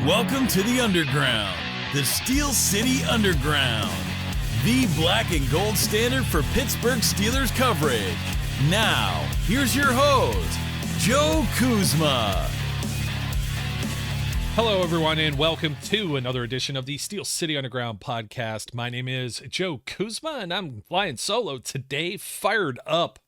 Welcome to the Underground, the Steel City Underground, the black and gold standard for Pittsburgh Steelers coverage. Now, here's your host, Joe Kuzma. Hello, everyone, and welcome to another edition of the Steel City Underground podcast. My name is Joe Kuzma, and I'm flying solo today, fired up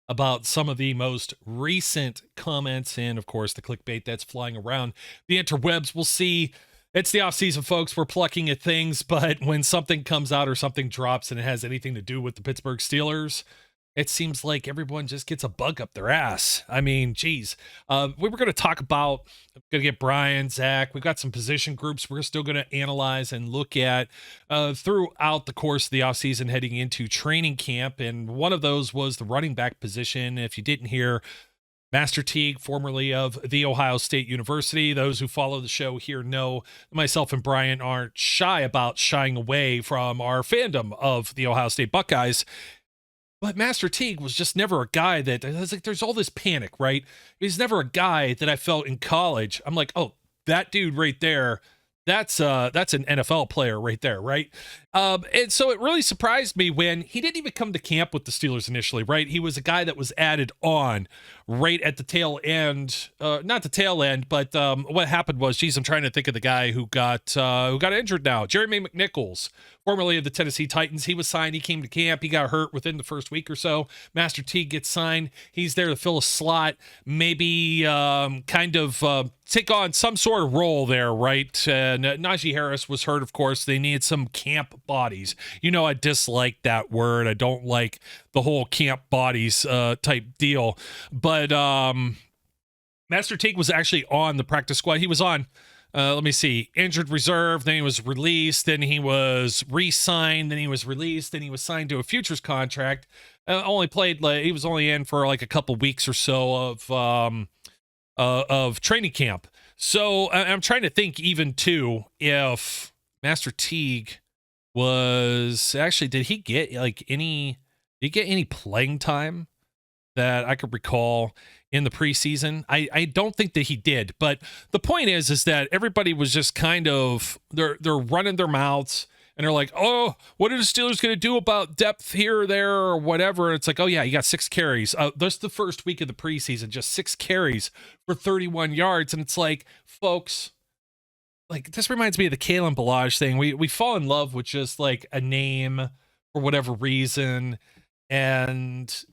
about some of the most recent comments and, of course, the clickbait that's flying around the interwebs. We'll see. It's the offseason, folks. We're plucking at things, but when something comes out or something drops and it has anything to do with the Pittsburgh Steelers, it seems like everyone just gets a bug up their ass. I mean, geez. We were going to talk about, I'm going to get Brian, Zach. We've got some position groups we're still going to analyze and look at throughout the course of the offseason heading into training camp. And one of those was the running back position. If you didn't hear, Master Teague, formerly of The Ohio State University. Those who follow the show here know myself and Brian aren't shy about shying away from our fandom of the Ohio State Buckeyes. But Master Teague was just never a guy that, I was like, there's all this panic, right? He's never a guy that I felt in college. I'm like, oh, that dude right there, that's an NFL player right there, right? And so it really surprised me when he didn't even come to camp with the Steelers initially, right? He was a guy that was added on right at the tail end, not the tail end, but what happened was, geez, I'm trying to think of the guy who got injured now. Jeremy McNichols, formerly of the Tennessee Titans. He was signed. He came to camp. He got hurt within the first week or so. Master Teague gets signed. He's there to fill a slot, maybe take on some sort of role there, right? And Najee Harris was hurt, of course. They needed some camp bodies. You know, I dislike that word. I don't like the whole camp bodies type deal. But Master Teague was actually on the practice squad. He was on, let me see, injured reserve, then he was released, then he was re-signed, then he was released, then he was signed to a futures contract. He was only in for like a couple weeks or so of training camp. So I'm trying to think even too, if Master Teague was actually, did he get any playing time that I could recall in the preseason? I don't think that he did, but the point is that everybody was just kind of, they're running their mouths and they're like, oh, what are the Steelers going to do about depth here or there or whatever? It's like, oh yeah, you got 6 carries. That's the first week of the preseason, just 6 carries for 31 yards. And it's like, folks, like, this reminds me of the Kalen Ballage thing. We fall in love with just like a name for whatever reason and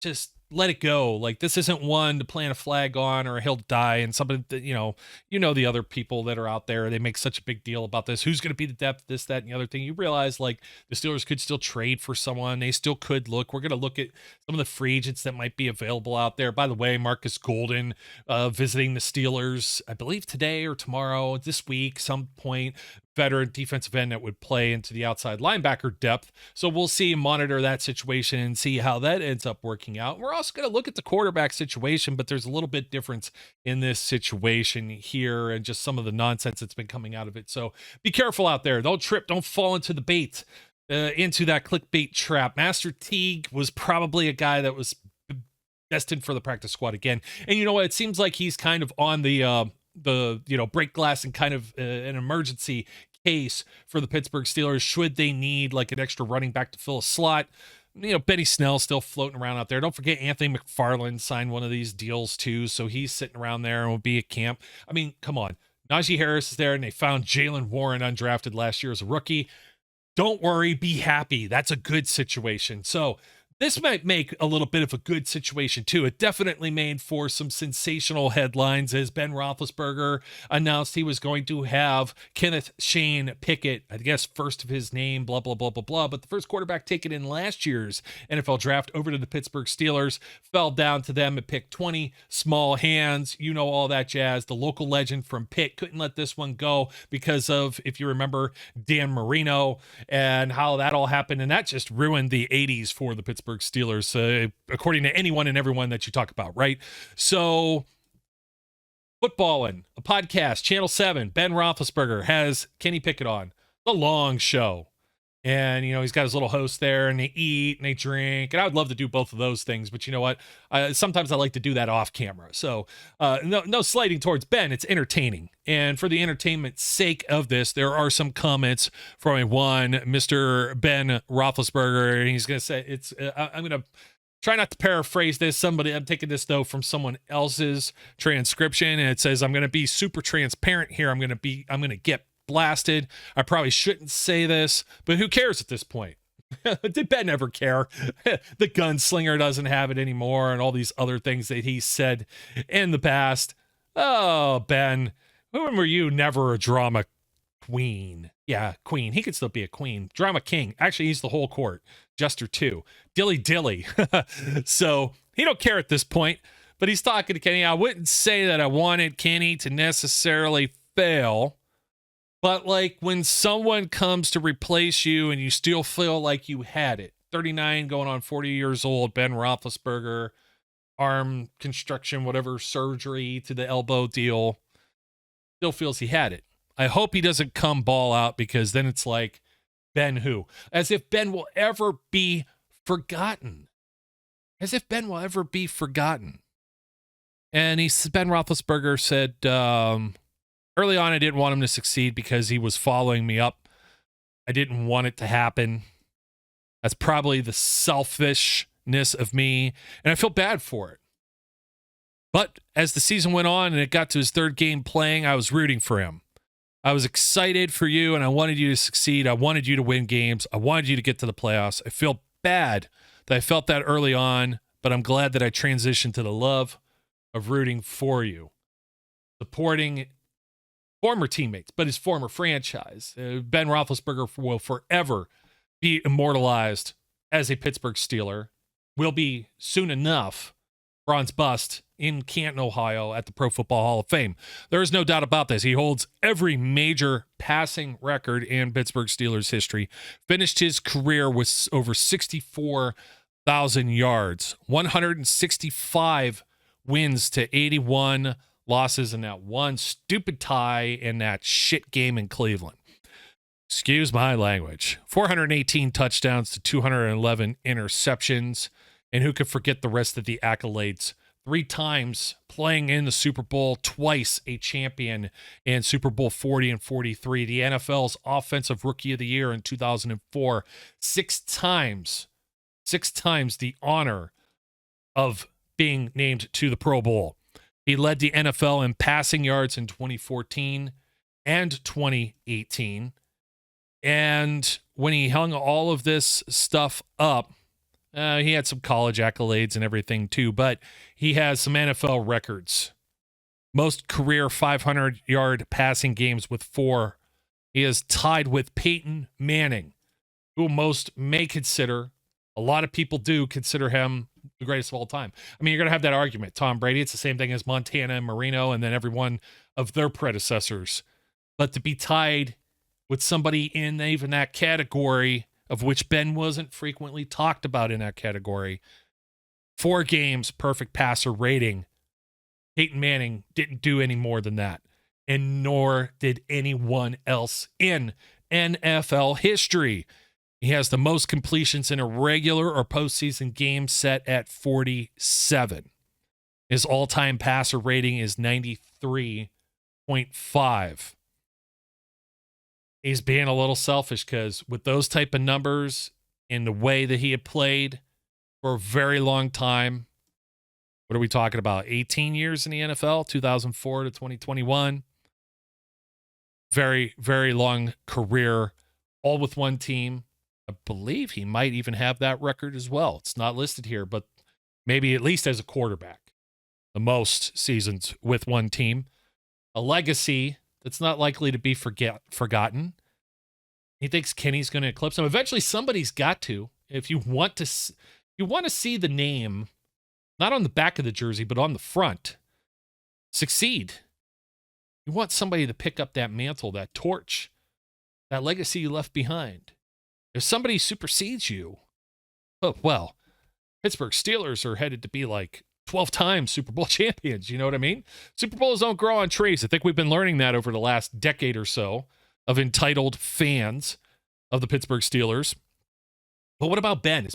just let it go. Like, this isn't one to plant a flag on or he'll die. And somebody that, you know, the other people that are out there, they make such a big deal about this. Who's going to be the depth, this, that, and the other thing. You realize, like, the Steelers could still trade for someone. They still could look. We're going to look at some of the free agents that might be available out there. By the way, Marcus Golden visiting the Steelers, I believe today or tomorrow, this week, some point. Veteran defensive end that would play into the outside linebacker depth. So we'll see, monitor that situation and see how that ends up working out. We're also going to look at the quarterback situation, but there's a little bit difference in this situation here and just some of the nonsense that's been coming out of it. So be careful out there. Don't trip. Don't fall into the bait, into that clickbait trap. Master Teague was probably a guy that was destined for the practice squad again. And you know what? It seems like he's kind of on the break glass and kind of an emergency case for the Pittsburgh Steelers should they need like an extra running back to fill a slot. You know, Benny Snell's still floating around out there. Don't forget Anthony McFarland signed one of these deals too, so he's sitting around there and will be at camp. I mean, come on. Najee Harris is there, and they found Jalen Warren undrafted last year as a rookie. Don't worry, be happy. That's a good situation. So this might make a little bit of a good situation, too. It definitely made for some sensational headlines as Ben Roethlisberger announced he was going to have Kenneth Shane Pickett, I guess first of his name, blah, blah, blah, blah, blah. But the first quarterback taken in last year's NFL draft over to the Pittsburgh Steelers fell down to them at pick 20. Small hands, you know, all that jazz. The local legend from Pitt couldn't let this one go because of, if you remember, Dan Marino and how that all happened. And that just ruined the 80s for the Pittsburgh Steelers, according to anyone and everyone that you talk about, right? So, Footbahlin, a podcast, Channel 7, Ben Roethlisberger has Kenny Pickett on. The long show. And, he's got his little host there, and they eat and they drink. And I would love to do both of those things. But you know what? Sometimes I like to do that off camera. So no slighting towards Ben. It's entertaining. And for the entertainment sake of this, there are some comments from one Mr. Ben Roethlisberger. And he's going to say, I'm going to try not to paraphrase this. I'm taking this, though, from someone else's transcription. And it says, I'm going to be super transparent here. I'm going to get blasted. I probably shouldn't say this, but who cares at this point? Did Ben ever care? The gunslinger doesn't have it anymore, and all these other things that he said in the past. Oh, Ben, when were you never a drama queen? Yeah, queen. He could still be a queen. Drama king. Actually, he's the whole court. Jester too. Dilly. So he don't care at this point, but he's talking to Kenny. I wouldn't say that I wanted Kenny to necessarily fail. But like when someone comes to replace you and you still feel like you had it, 39 going on 40 years old, Ben Roethlisberger, arm construction, whatever, surgery to the elbow deal, still feels he had it. I hope he doesn't come ball out, because then it's like, Ben who? As if Ben will ever be forgotten. As if Ben will ever be forgotten. And Ben Roethlisberger said, early on, I didn't want him to succeed because he was following me up. I didn't want it to happen. That's probably the selfishness of me, and I feel bad for it. But as the season went on and it got to his third game playing, I was rooting for him. I was excited for you, and I wanted you to succeed. I wanted you to win games. I wanted you to get to the playoffs. I feel bad that I felt that early on, but I'm glad that I transitioned to the love of rooting for you, supporting former teammates, but his former franchise. Ben Roethlisberger will forever be immortalized as a Pittsburgh Steeler. Will be soon enough bronze bust in Canton, Ohio at the Pro Football Hall of Fame. There is no doubt about this. He holds every major passing record in Pittsburgh Steelers history. Finished his career with over 64,000 yards, 165 wins to 81 losses in that one stupid tie in that shit game in Cleveland. Excuse my language. 418 touchdowns to 211 interceptions. And who could forget the rest of the accolades? 3 times playing in the Super Bowl, twice a champion in Super Bowl 40 and 43. The NFL's Offensive Rookie of the Year in 2004. 6 times the honor of being named to the Pro Bowl. He led the NFL in passing yards in 2014 and 2018. And when he hung all of this stuff up, he had some college accolades and everything too, but he has some NFL records. Most career 500-yard passing games with 4. He is tied with Peyton Manning, who most may consider, a lot of people do consider him the greatest of all time. I mean, you're going to have that argument. Tom Brady, it's the same thing as Montana and Marino, and then every one of their predecessors. But to be tied with somebody in even that category, of which Ben wasn't frequently talked about in that category, 4 games, perfect passer rating. Peyton Manning didn't do any more than that, and nor did anyone else in NFL history. He has the most completions in a regular or postseason game, set at 47. His all-time passer rating is 93.5. He's being a little selfish because with those type of numbers and the way that he had played for a very long time, what are we talking about? 18 years in the NFL, 2004 to 2021. Very, very long career, all with one team. I believe he might even have that record as well. It's not listed here, but maybe at least as a quarterback, the most seasons with one team. A legacy that's not likely to be forgotten. He thinks Kenny's going to eclipse him. Eventually, somebody's got to. If you want to see the name, not on the back of the jersey, but on the front, succeed. You want somebody to pick up that mantle, that torch, that legacy you left behind. If somebody supersedes you, oh, well, Pittsburgh Steelers are headed to be like 12 times Super Bowl champions. You know what I mean? Super Bowls don't grow on trees. I think we've been learning that over the last decade or so of entitled fans. of the Pittsburgh Steelers. But what about Ben?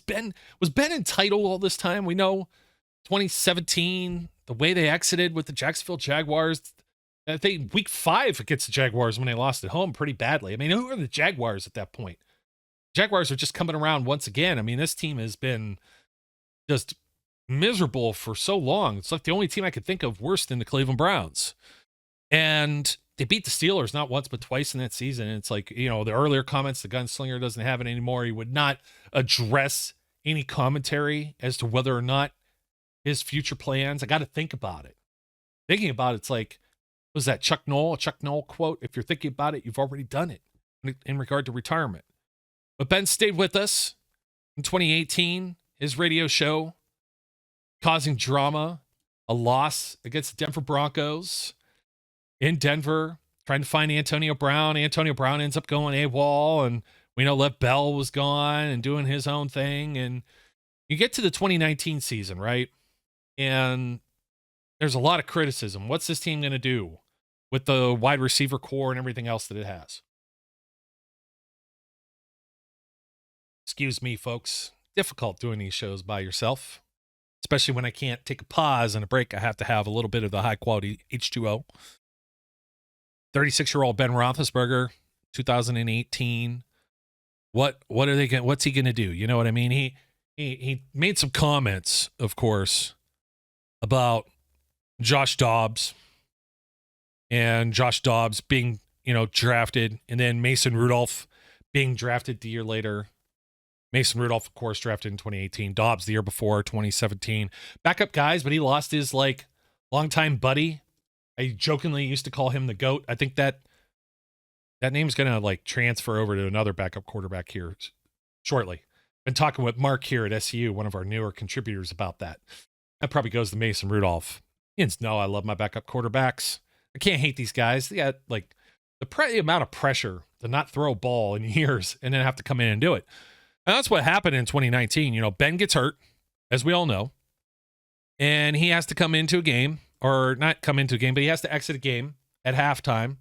Was Ben entitled all this time? We know 2017, the way they exited with the Jacksonville Jaguars. I think week 5 against the Jaguars when they lost at home pretty badly. I mean, who are the Jaguars at that point? Jaguars are just coming around once again. I mean, this team has been just miserable for so long. It's like the only team I could think of worse than the Cleveland Browns. And they beat the Steelers not once but twice in that season. And it's like, the earlier comments, the gunslinger doesn't have it anymore. He would not address any commentary as to whether or not his future plans. I got to think about it. Thinking about it's like, was that a Chuck Noll quote? If you're thinking about it, you've already done it in regard to retirement. But Ben stayed with us in 2018, his radio show, causing drama, a loss against the Denver Broncos in Denver, trying to find Antonio Brown. Antonio Brown ends up going AWOL, and we know Lev Bell was gone and doing his own thing. And you get to the 2019 season, right? And there's a lot of criticism. What's this team going to do with the wide receiver core and everything else that it has? Excuse me, folks. Difficult doing these shows by yourself, especially when I can't take a pause and a break. I have to have a little bit of the high-quality H2O. 36-year-old Ben Roethlisberger, 2018. What are they going? What's he going to do? You know what I mean? He made some comments, of course, about Josh Dobbs and Josh Dobbs being, drafted, and then Mason Rudolph being drafted the year later. Mason Rudolph, of course, drafted in 2018. Dobbs the year before, 2017. Backup guys, but he lost his longtime buddy. I jokingly used to call him the GOAT. I think that name's going to transfer over to another backup quarterback here shortly. Been talking with Mark here at SU, one of our newer contributors, about that. That probably goes to Mason Rudolph. You know I love my backup quarterbacks. I can't hate these guys. They got the amount of pressure to not throw a ball in years and then have to come in and do it. And that's what happened in 2019. Ben gets hurt, as we all know, and he has to come into a game, or not come into a game, but he has to exit a game at halftime.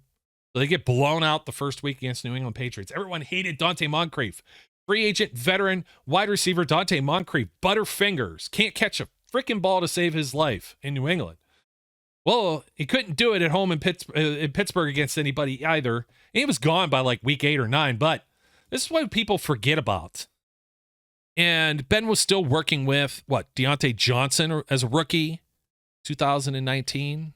So they get blown out the first week against New England Patriots. Everyone hated Dante Moncrief. Free agent, veteran, wide receiver Dante Moncrief, butterfingers, can't catch a freaking ball to save his life in New England. Well, he couldn't do it at home in Pittsburgh against anybody either. And he was gone by week 8 or 9, but this is what people forget about. And Ben was still working with, Deontay Johnson as a rookie, 2019.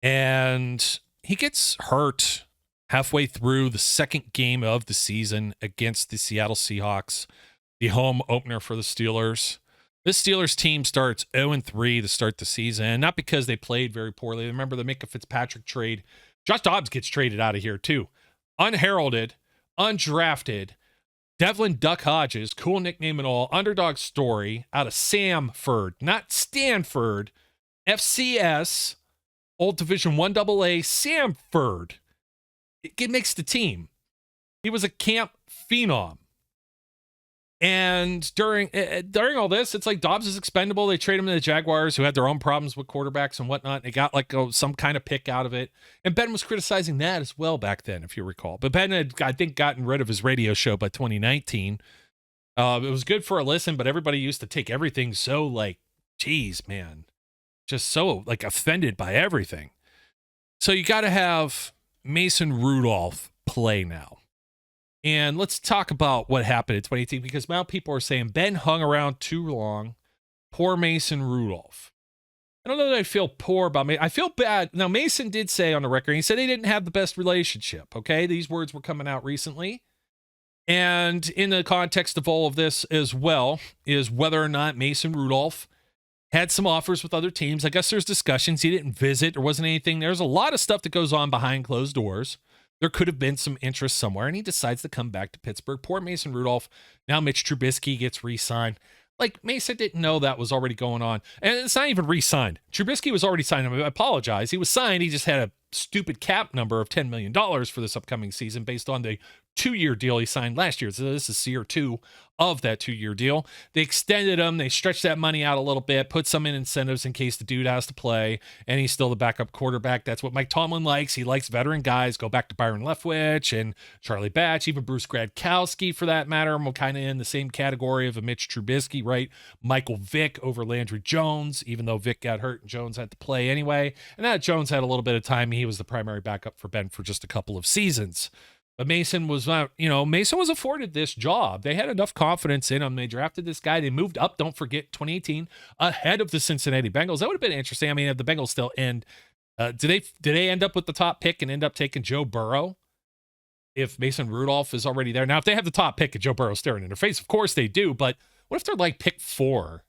And he gets hurt halfway through the second game of the season against the Seattle Seahawks, the home opener for the Steelers. This Steelers team starts 0-3 to start the season, not because they played very poorly. Remember the Minka Fitzpatrick trade. Josh Dobbs gets traded out of here too. Unheralded, undrafted. Devlin Duck Hodges, cool nickname and all, underdog story out of Samford, not Stanford, FCS, old Division I AA, Samford. It makes the team. He was a camp phenom. And during all this, it's like Dobbs is expendable. They trade him to the Jaguars, who had their own problems with quarterbacks and whatnot. They got some kind of pick out of it. And Ben was criticizing that as well back then, if you recall. But Ben had, I think, gotten rid of his radio show by 2019. It was good for a listen, but everybody used to take everything so geez, man, just so offended by everything. So you got to have Mason Rudolph play now. And let's talk about what happened in 2018, because now people are saying Ben hung around too long. Poor Mason Rudolph. I don't know that I feel poor about Mason. I feel bad. Now, Mason did say on the record, he said they didn't have the best relationship, okay? These words were coming out recently. And in the context of all of this as well is whether or not Mason Rudolph had some offers with other teams. I guess there's discussions. He didn't visit. There wasn't anything. There's a lot of stuff that goes on behind closed doors. There could have been some interest somewhere, and he decides to come back to Pittsburgh. Poor Mason Rudolph. Now Mitch Trubisky gets re-signed. Mason didn't know that was already going on. And it's not even re-signed. Trubisky was already signed. I apologize. He was signed. He just had a stupid cap number of $10 million for this upcoming season based on the 2-year deal he signed last year. So this is year 2 of that 2-year deal. They extended him. They stretched that money out a little bit, put some in incentives in case the dude has to play, and he's still the backup quarterback. That's what Mike Tomlin likes. He likes veteran guys. Go back to Byron Leftwich and Charlie Batch, even Bruce Gradkowski for that matter. I'm kind of in the same category of a Mitch Trubisky, right? Michael Vick over Landry Jones, even though Vick got hurt and Jones had to play anyway. And that Jones had a little bit of time. He was the primary backup for Ben for just a couple of seasons. But Mason was not, Mason was afforded this job. They had enough confidence in him. They drafted this guy. They moved up, don't forget, 2018, ahead of the Cincinnati Bengals. That would have been interesting. I mean, if the Bengals still end, did they end up with the top pick and end up taking Joe Burrow if Mason Rudolph is already there? Now, if they have the top pick and Joe Burrow's staring in their face, of course they do. But what if they're like pick 4?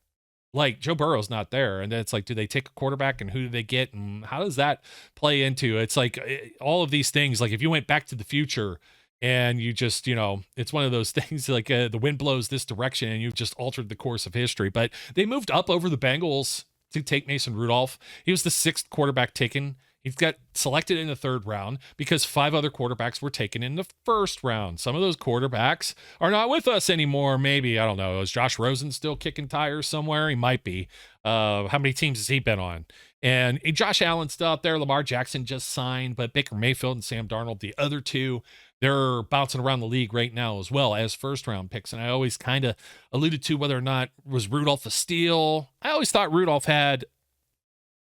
Like Joe Burrow's not there. And then it's like, do they take a quarterback and who do they get? And how does that play into? It's like all of these things. Like if you went back to the future and you just, it's one of those things like the wind blows this direction and you've just altered the course of history. But they moved up over the Bengals to take Mason Rudolph. He was the 6th quarterback taken. He got selected in the 3rd round because 5 other quarterbacks were taken in the 1st round. Some of those quarterbacks are not with us anymore. Maybe, I don't know. Is Josh Rosen still kicking tires somewhere? He might be. How many teams has he been on? And Josh Allen's still out there. Lamar Jackson just signed, but Baker Mayfield and Sam Darnold, the other 2, they're bouncing around the league right now as well as 1st-round picks. And I always kind of alluded to whether or not was Rudolph a steal. I always thought Rudolph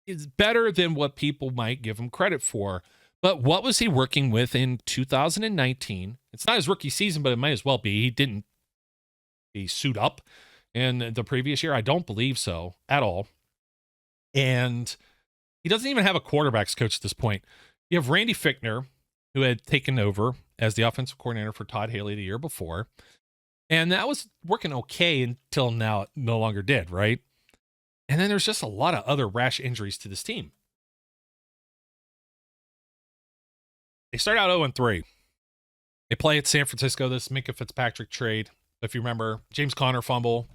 is better than what people might give him credit for. But what was he working with in 2019? It's not his rookie season, but it might as well be. He didn't suit up in the previous year. I don't believe so at all. And he doesn't even have a quarterback's coach at this point. You have Randy Fichtner, who had taken over as the offensive coordinator for Todd Haley the year before. And that was working okay until now it no longer did, right? And then there's just a lot of other rash injuries to this team. They start out 0-3. They play at San Francisco, this Minkah Fitzpatrick trade. If you remember, James Conner fumble.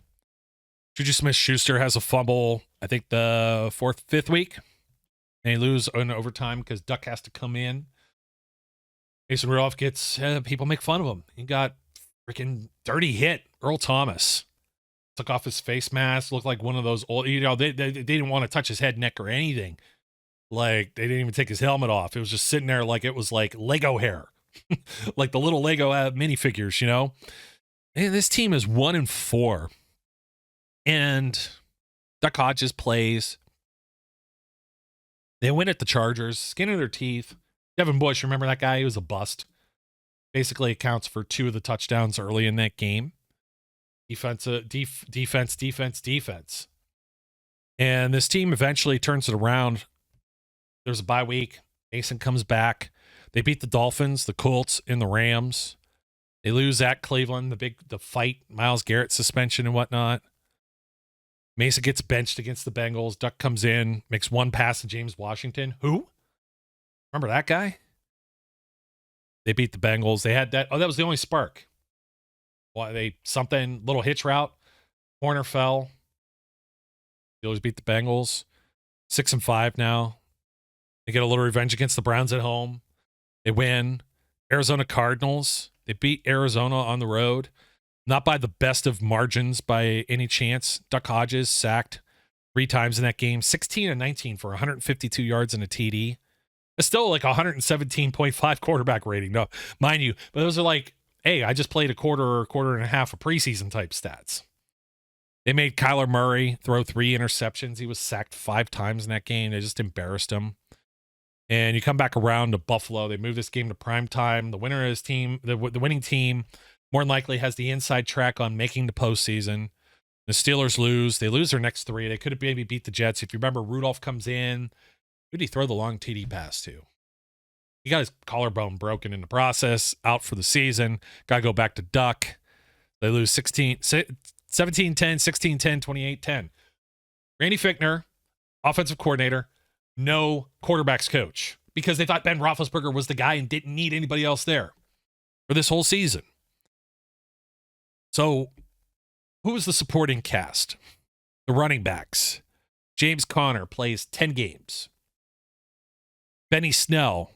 Juju Smith-Schuster has a fumble, I think the 5th week. And they lose in overtime because Duck has to come in. Mason Rudolph gets, people make fun of him. He got freaking dirty hit. Earl Thomas took off his face mask, looked like one of those old, they didn't want to touch his head, neck, or anything. Like, they didn't even take his helmet off. It was just sitting there like it was like Lego hair, like the little Lego minifigures, And this team is 1-4. And Duck Hodges plays. They win at the Chargers, skin of their teeth. Devin Bush, remember that guy? He was a bust. Basically accounts for 2 of the touchdowns early in that game. Defense. And this team eventually turns it around. There's a bye week. Mason comes back. They beat the Dolphins, the Colts, and the Rams. They lose at Cleveland, the fight, Myles Garrett suspension and whatnot. Mason gets benched against the Bengals. Duck comes in, makes one pass to James Washington. Who? Remember that guy? They beat the Bengals. They had that. Oh, that was the only spark. Little hitch route. Corner fell. Steelers beat the Bengals. 6-5 now. They get a little revenge against the Browns at home. They win. Arizona Cardinals. They beat Arizona on the road. Not by the best of margins by any chance. Duck Hodges sacked 3 times in that game. 16-19 for 152 yards and a TD. It's still like 117.5 quarterback rating. No, mind you. But those are like, hey, I just played a quarter or a quarter and a half of preseason type stats. They made Kyler Murray throw 3 interceptions. He was sacked 5 times in that game. They just embarrassed him. And you come back around to Buffalo. They move this game to prime time. The winner of his team, the winning team, more than likely has the inside track on making the postseason. The Steelers lose. They lose their next 3. They could have maybe beat the Jets. If you remember, Rudolph comes in. Who did he throw the long TD pass to? He got his collarbone broken in the process, out for the season. Got to go back to Duck. They lose 17-10, 16-10, 28-10. Randy Fichtner, offensive coordinator, no quarterback's coach because they thought Ben Roethlisberger was the guy and didn't need anybody else there for this whole season. So who was the supporting cast? The running backs. James Conner plays 10 games. Benny Snell,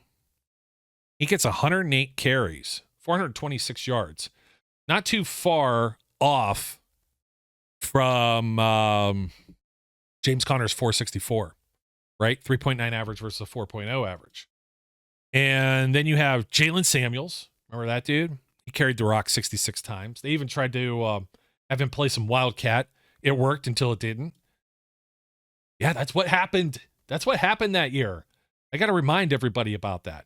he gets 108 carries, 426 yards. Not too far off from James Conner's 464, right? 3.9 average versus a 4.0 average. And then you have Jalen Samuels. Remember that dude? He carried the rock 66 times. They even tried to have him play some Wildcat. It worked until it didn't. Yeah, that's what happened. That's what happened that year. I got to remind everybody about that.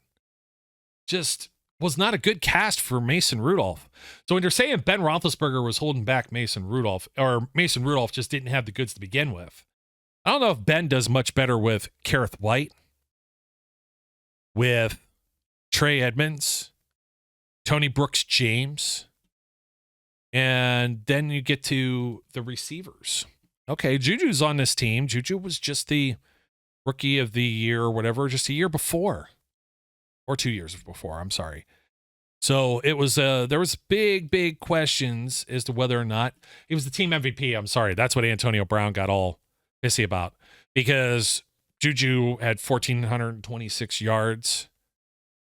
Just was not a good cast for Mason Rudolph. So when you're saying Ben Roethlisberger was holding back Mason Rudolph, or Mason Rudolph just didn't have the goods to begin with, I don't know if Ben does much better with Kareth White, with Trey Edmonds, Tony Brooks-James, and then you get to the receivers. Okay, Juju's on this team. Juju was just the rookie of the year or whatever, just a year before. Or 2 years before, I'm sorry. So it was there was big questions as to whether or not he was the team MVP. I'm sorry. That's what Antonio Brown got all pissy about, because Juju had 1,426 yards.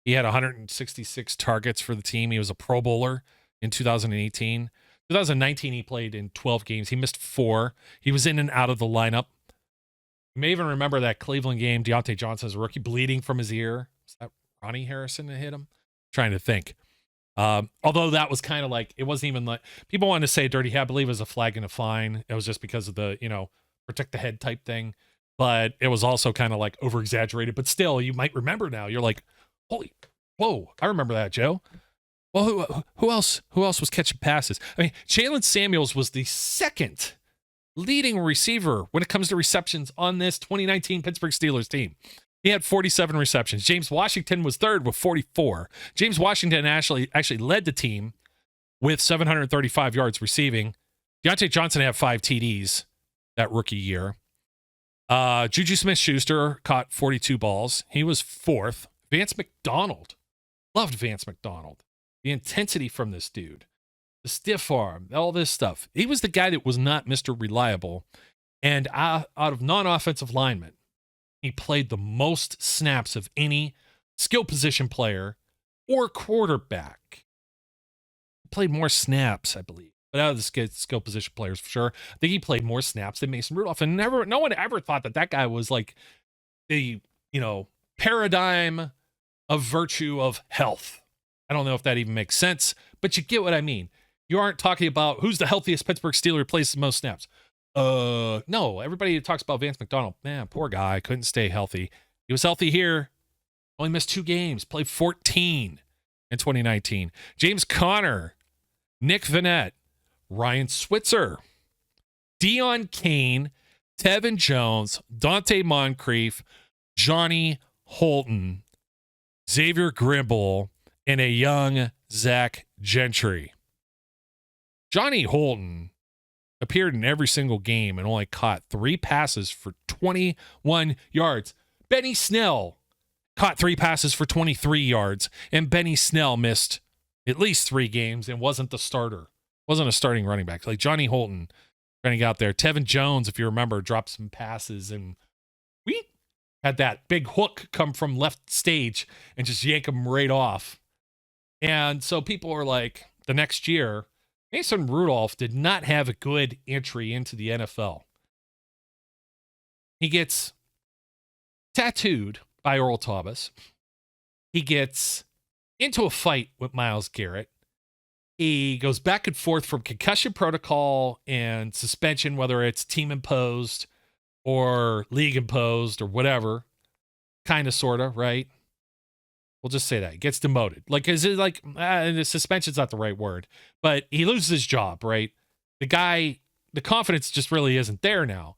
He had 166 targets for the team. He was a Pro Bowler in 2018. 2019, he played in 12 games. He missed 4. He was in and out of the lineup. You may even remember that Cleveland game, Deontay Johnson as a rookie, bleeding from his ear. Was that Ronnie Harrison that hit him? Trying to think. Although that was kind of like, it wasn't even like, people wanted to say dirty. I believe it was a flag and a fine. It was just because of the, protect the head type thing. But it was also kind of like over exaggerated. But still, you might remember now. You're like, whoa, I remember that, Joe. Well, who else was catching passes? I mean, Jalen Samuels was the second leading receiver when it comes to receptions on this 2019 Pittsburgh Steelers team. He had 47 receptions. James Washington was third with 44. James Washington actually led the team with 735 yards receiving. Deontay Johnson had 5 TDs that rookie year. Juju Smith-Schuster caught 42 balls. He was fourth. Vance McDonald. Loved Vance McDonald. The intensity from this dude. The stiff arm. All this stuff. He was the guy that was not Mr. Reliable. And out of non-offensive linemen, he played the most snaps of any skill position player or quarterback. He played more snaps, I believe. But out of the skill position players, for sure, I think he played more snaps than Mason Rudolph. And no one ever thought that guy was like the, paradigm of virtue of health. I don't know if that even makes sense, but you get what I mean. You aren't talking about who's the healthiest Pittsburgh Steeler, plays the most snaps. No, everybody talks about Vance McDonald. Man, poor guy, couldn't stay healthy. He was healthy here. Only missed 2 games, played 14 in 2019. James Conner, Nick Vannett, Ryan Switzer, Deion Kane, Tevin Jones, Dante Moncrief, Johnny Holton, Xavier Grimble, and a young Zach Gentry. Johnny Holton appeared in every single game and only caught 3 passes for 21 yards. Benny Snell caught 3 passes for 23 yards, and Benny Snell missed at least 3 games and wasn't a starting running back. Like Johnny Holton trying to get out there. Tevin Jones, if you remember, dropped some passes, and we had that big hook come from left stage and just yank him right off. And so people are like, the next year, Mason Rudolph did not have a good entry into the NFL. He gets tattooed by Earl Thomas. He gets into a fight with Myles Garrett. He goes back and forth from concussion protocol and suspension, whether it's team imposed or league imposed or whatever. Kind of, sort of, right? We'll just say that. He gets demoted. Like, is it like, the suspension's not the right word, but he loses his job, right? The guy, the confidence just really isn't there now.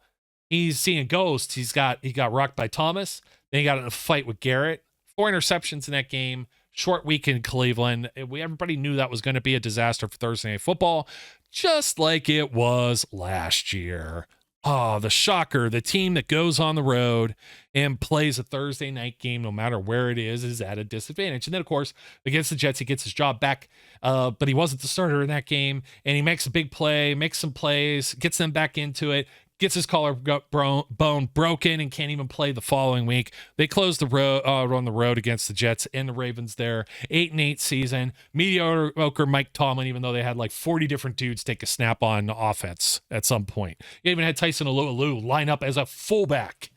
He's seeing ghosts. He got rocked by Thomas. Then he got in a fight with Garrett. 4 interceptions in that game. Short week in Cleveland. Everybody knew that was going to be a disaster for Thursday Night Football, just like it was last year. Oh, the shocker. The team that goes on the road and plays a Thursday night game, no matter where it is at a disadvantage. And then, of course, against the Jets, he gets his job back, but he wasn't the starter in that game. And he makes a big play, makes some plays, gets them back into it, gets his bone broken and can't even play the following week. They close the road on the road against the Jets and the Ravens there. 8-8 season. Mediocre Mike Tomlin, even though they had like 40 different dudes take a snap on offense at some point. They even had Tyson Alualu line up as a fullback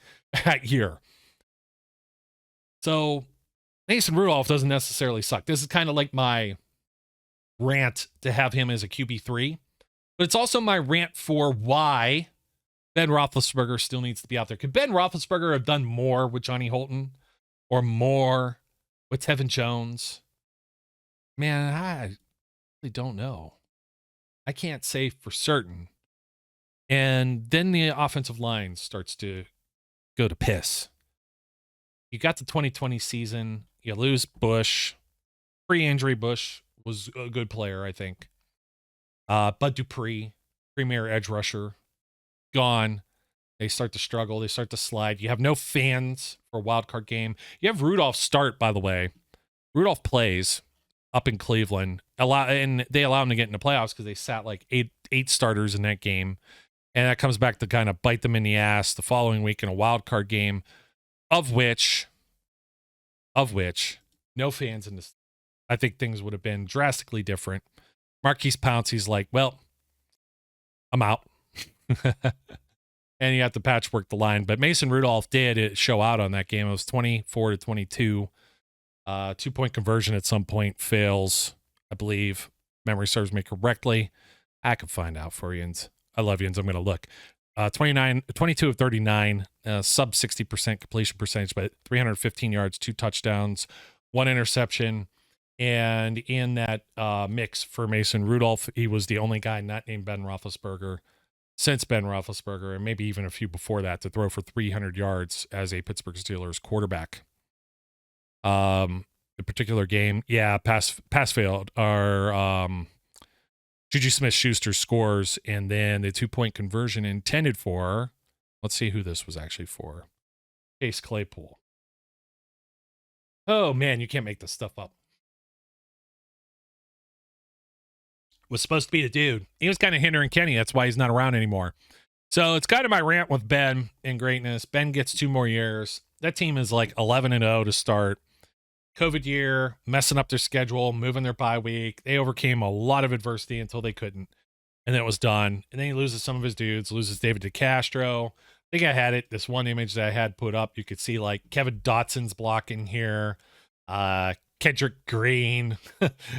that year. So Mason Rudolph doesn't necessarily suck. This is kind of like my rant to have him as a QB3. But it's also my rant for why Ben Roethlisberger still needs to be out there. Could Ben Roethlisberger have done more with Johnny Holton or more with Tevin Jones? Man, I really don't know. I can't say for certain. And then the offensive line starts to go to piss. You got the 2020 season. You lose Bush. Pre-injury Bush was a good player, I think. Bud Dupree, premier edge rusher, gone. They start to struggle. They start to slide. You have no fans for a wild card game. You have Rudolph start, by the way. Rudolph plays up in Cleveland. And they allow him to get into playoffs because they sat like eight starters in that game. And that comes back to kind of bite them in the ass the following week in a wild card game, of which no fans in this. I think things would have been drastically different. Marquise Pouncey's like, well, I'm out. And you have to patchwork the line. But Mason Rudolph did show out on that game. It was 24-22. 2-point conversion at some point fails, I believe. Memory serves me correctly. I can find out for you. And I love you, and I'm going to look. 22 of 39, sub 60% completion percentage, but 315 yards, 2 touchdowns, 1 interception. And in that mix for Mason Rudolph, he was the only guy not named Ben Roethlisberger since Ben Roethlisberger, and maybe even a few before that, to throw for 300 yards as a Pittsburgh Steelers quarterback. The particular game, pass failed. Our Juju Smith-Schuster scores, and then the 2-point conversion intended for, let's see who this was actually for, Chase Claypool. Oh, man, you can't make this stuff up. Was supposed to be the dude. He was kind of hindering Kenny. That's why he's not around anymore. So it's kind of my rant with Ben and greatness. Ben gets 2 more years. That team is like 11-0 to start. COVID year, messing up their schedule, moving their bye week. They overcame a lot of adversity until they couldn't. And then it was done. And then he loses some of his dudes, loses David DeCastro. I think I had it. This one image that I had put up, you could see like Kevin Dotson's blocking here. Kendrick Green,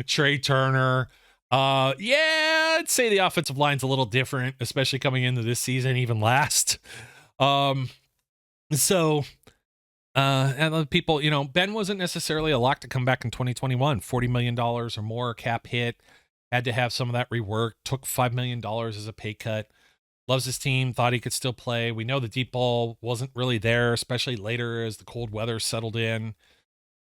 Trey Turner. I'd say the offensive line's a little different, especially coming into this season, even last. And people, Ben wasn't necessarily a lock to come back in 2021. $40 million or more cap hit. Had to have some of that reworked. Took $5 million as a pay cut. Loves his team. Thought he could still play. We know the deep ball wasn't really there, especially later as the cold weather settled in.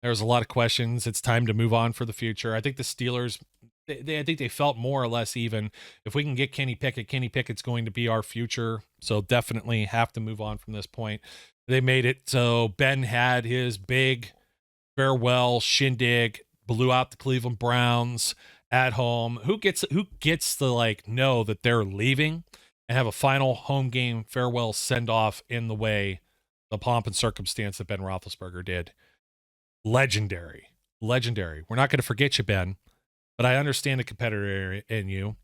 There was a lot of questions. It's time to move on for the future. I think the Steelers, I think they felt more or less even. If we can get Kenny Pickett's going to be our future. So definitely have to move on from this point. They made it so Ben had his big farewell shindig, blew out the Cleveland Browns at home. Who gets to know that they're leaving and have a final home game farewell send off in the way, the pomp and circumstance that Ben Roethlisberger did? Legendary. We're not going to forget you, Ben, but I understand the competitor in you.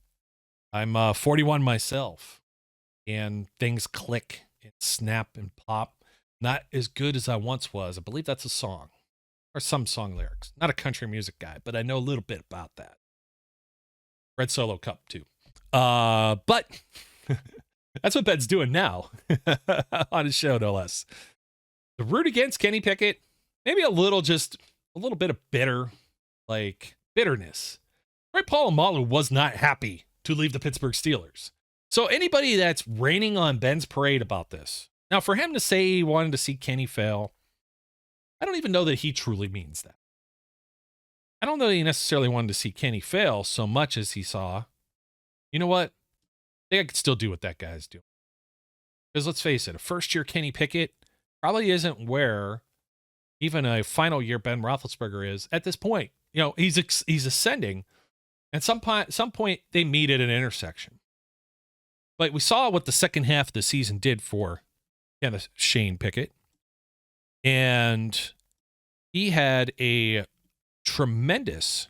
I'm 41 myself, and things click and snap and pop. Not as good as I once was. I believe that's a song or some song lyrics. Not a country music guy, but I know a little bit about that. Red Solo Cup too. But that's what Ben's doing now on his show, no less. The root against Kenny Pickett, maybe a little bit of bitterness. Right, Paul Amalu was not happy to leave the Pittsburgh Steelers. So anybody that's raining on Ben's parade about this, now for him to say he wanted to see Kenny fail, I don't even know that he truly means that. I don't know that he necessarily wanted to see Kenny fail so much as he saw, you know what? I think I could still do what that guy's doing. Because let's face it, a first-year Kenny Pickett probably isn't where even a final year Ben Roethlisberger is at this point. He's ascending. At some point, they meet at an intersection. But we saw what the second half of the season did for Shane Pickett. And he had a tremendous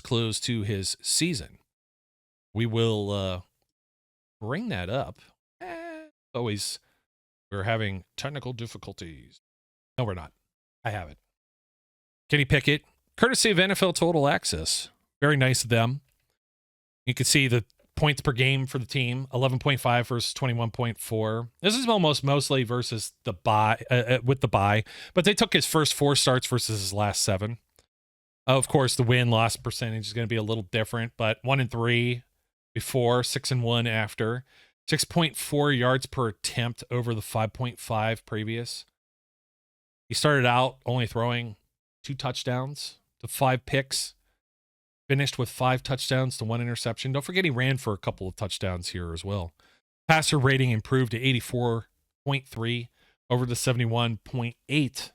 close to his season. We will bring that up. Always, we're having technical difficulties. No, we're not. I have it. Kenny Pickett, courtesy of NFL Total Access. Very nice of them. You can see the points per game for the team, 11.5 versus 21.4. This is mostly versus the bye, with the bye, but they took his first 4 starts versus his last 7. Of course, the win-loss percentage is going to be a little different, but 1-3 before, 6-1 after, 6.4 yards per attempt over the 5.5 previous. He started out only throwing 2 touchdowns to 5 picks. Finished with 5 touchdowns to 1 interception. Don't forget he ran for a couple of touchdowns here as well. Passer rating improved to 84.3 over the 71.8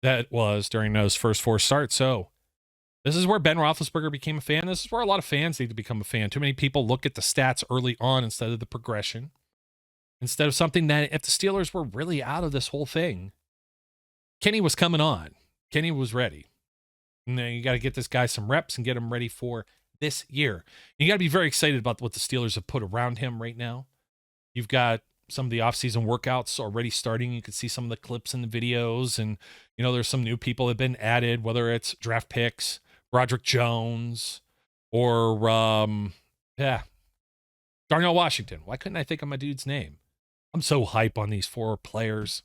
that was during those first 4 starts. So this is where Ben Roethlisberger became a fan. This is where a lot of fans need to become a fan. Too many people look at the stats early on instead of the progression. Instead of something that if the Steelers were really out of this whole thing, Kenny was coming on. Kenny was ready. And then you got to get this guy some reps and get him ready for this year. And you got to be very excited about what the Steelers have put around him right now. You've got some of the offseason workouts already starting. You can see some of the clips and the videos. And, there's some new people that have been added, whether it's draft picks, Broderick Jones, or, Darnell Washington. Why couldn't I think of my dude's name? I'm so hype on these 4 players.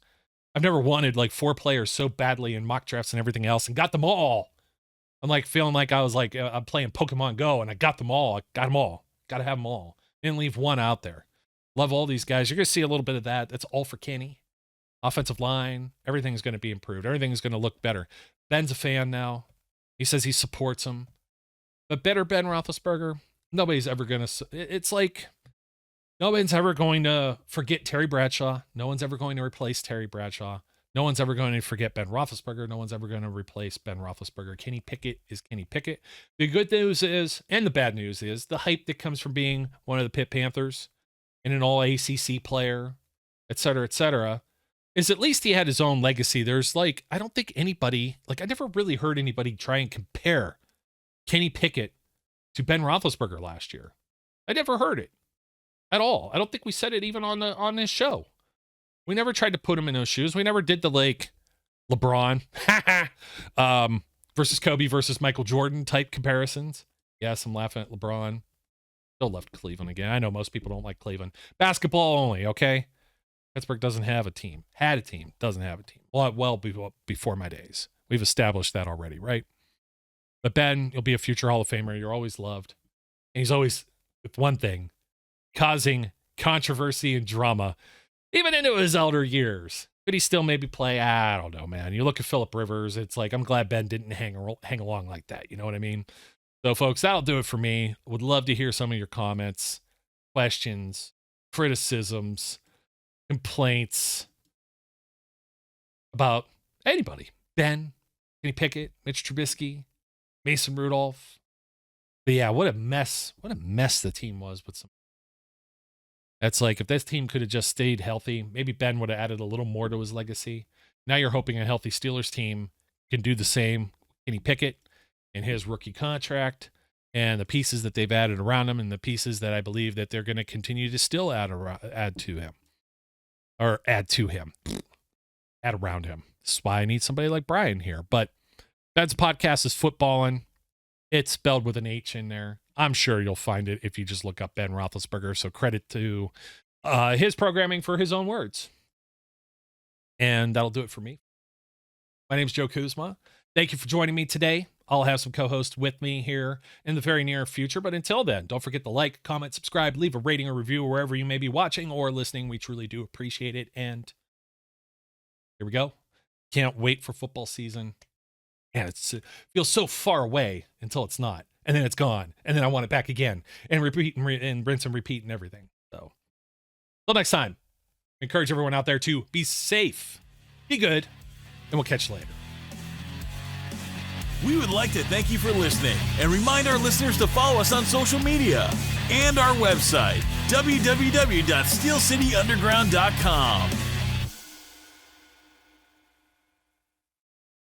I've never wanted 4 players so badly in mock drafts and everything else and got them all. I'm feeling like I was I'm playing Pokemon Go and I got them all. I got them all. Got to have them all. Didn't leave one out there. Love all these guys. You're going to see a little bit of that. That's all for Kenny. Offensive line. Everything's going to be improved. Everything's going to look better. Ben's a fan now. He says he supports him. But better Ben Roethlisberger, nobody's ever going to. It's like nobody's ever going to forget Terry Bradshaw. No one's ever going to replace Terry Bradshaw. No one's ever going to forget Ben Roethlisberger. No one's ever going to replace Ben Roethlisberger. Kenny Pickett is Kenny Pickett. The good news is, and the bad news is, the hype that comes from being one of the Pitt Panthers and an all-ACC player, et cetera, is at least he had his own legacy. There's I don't think anybody, I never really heard anybody try and compare Kenny Pickett to Ben Roethlisberger last year. I never heard it at all. I don't think we said it even on this show. We never tried to put him in those shoes. We never did the LeBron versus Kobe versus Michael Jordan type comparisons. Yes, I'm laughing at LeBron. Still left Cleveland again. I know most people don't like Cleveland. Basketball only, okay? Pittsburgh doesn't have a team. Had a team. Doesn't have a team. Well before my days. We've established that already, right? But Ben, you'll be a future Hall of Famer. You're always loved. And he's always, with one thing, causing controversy and drama. Even into his elder years. Could he still maybe play? I don't know, man. You look at Phillip Rivers, it's I'm glad Ben didn't hang along like that. You know what I mean? So, folks, that'll do it for me. Would love to hear some of your comments, questions, criticisms, complaints about anybody. Ben, Kenny Pickett, Mitch Trubisky, Mason Rudolph. But, yeah, what a mess the team was with some. That's if this team could have just stayed healthy, maybe Ben would have added a little more to his legacy. Now you're hoping a healthy Steelers team can do the same. Kenny Pickett and his rookie contract and the pieces that they've added around him and the pieces that I believe that they're going to continue to still add to him. Add around him. This is why I need somebody like Brian here. But Ben's podcast is Footballin. It's spelled with an H in there. I'm sure you'll find it if you just look up Ben Roethlisberger. So credit to his programming for his own words. And that'll do it for me. My name's Joe Kuzma. Thank you for joining me today. I'll have some co-hosts with me here in the very near future. But until then, don't forget to like, comment, subscribe, leave a rating or review wherever you may be watching or listening. We truly do appreciate it. And here we go. Can't wait for football season. And it feels so far away until it's not. And then it's gone. And then I want it back again. And repeat and rinse and repeat and everything. So, until next time, I encourage everyone out there to be safe, be good, and we'll catch you later. We would like to thank you for listening and remind our listeners to follow us on social media. and our website, www.steelcityunderground.com.